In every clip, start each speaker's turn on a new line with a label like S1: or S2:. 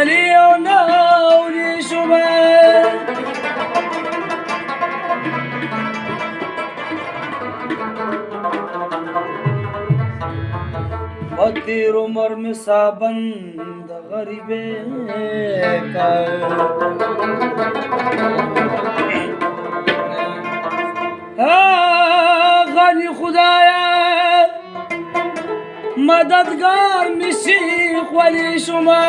S1: غلی او ناوری شما بطیر عمر میں سابند غریبے کا غنی خدایا مددگار میشیخ ولی شما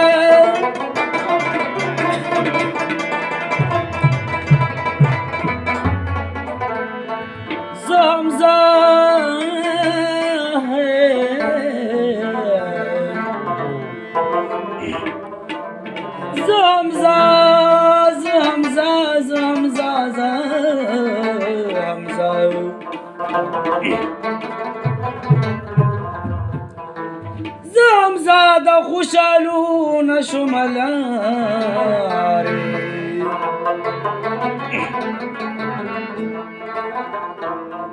S1: زمزاده خوشالون شملاری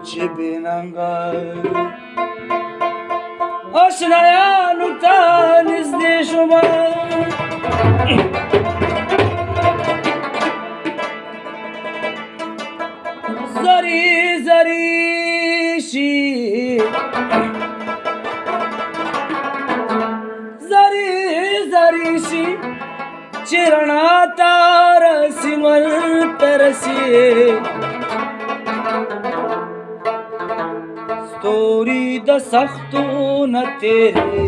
S1: چه بیننگا آشنایانو تا نزدی شما زری زریشی زریشی چرنا تارسی مل ترسی ستوری د سختو نه تیری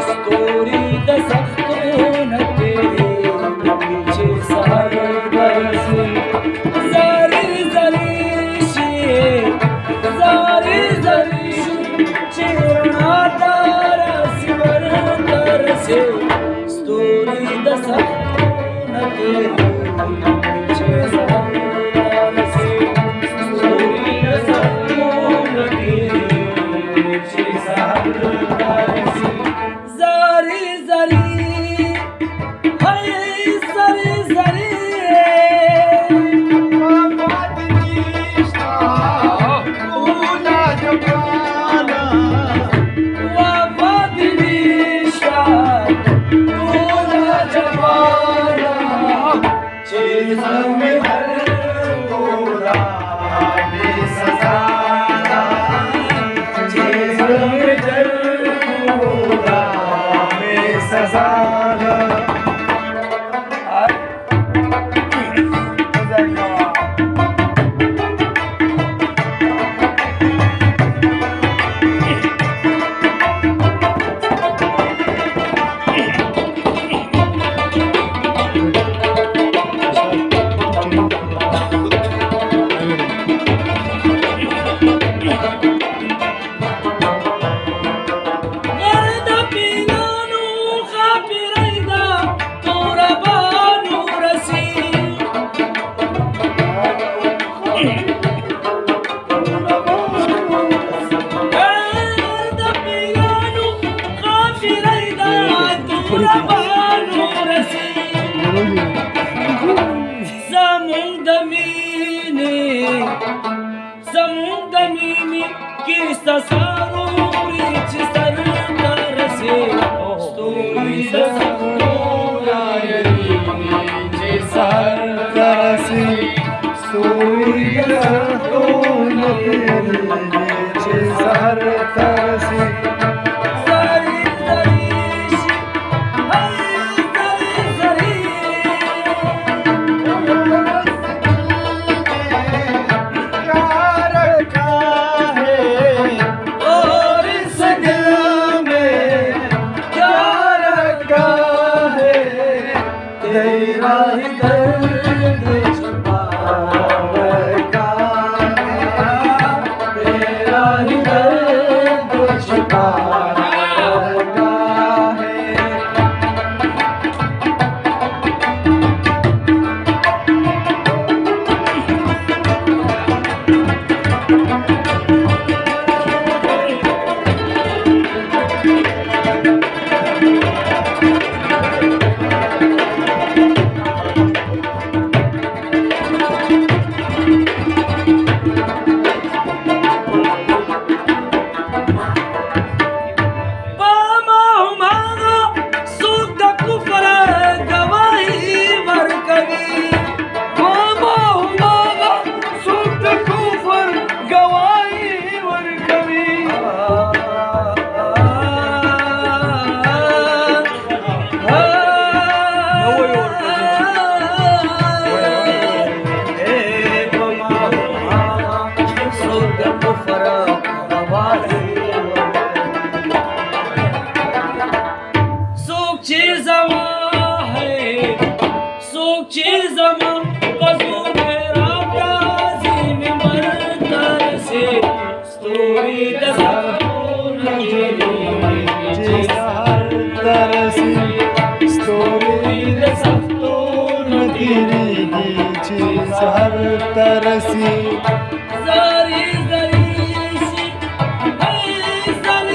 S1: ستوری د سختو نه تیری چې سهار درسي زری زریشی زری زریشی چرنا تارسی مل ترسی ستوری د سختو نه تیری چې سهار God. चीजमा है सोक चीजमा पजू मेरा ताजी में मरतर से स्तोरी दसाऊन तेरी
S2: सहर तरसी स्तोरी
S1: दसाऊन तेरी
S2: सहर तरसी
S1: जारी जारी सी जारी जारी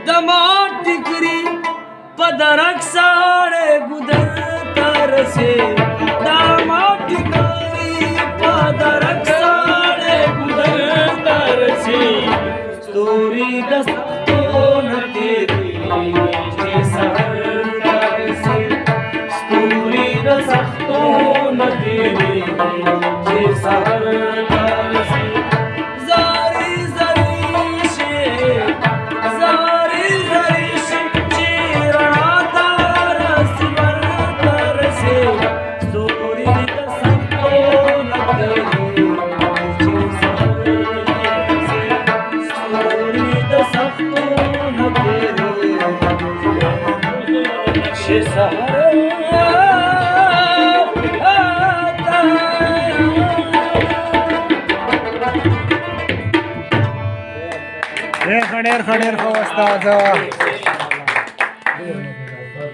S1: दमाटिकरी पदरक साड़े गुदर तरसे दमाटिकरी पदरक साड़े गुदर तरसे स्तोरी दस्तोन तेरी सहर तरसे स्तोरी दस्तोन तेरी सहर तरसे जारी जारी शे जारी जारी शे चेरा तारस बरतर से स्तोरी दस्तोन तेरी सहर तरसे स्तोरी दस्तोन तेरी सहर
S2: खडेर खडेर खो असता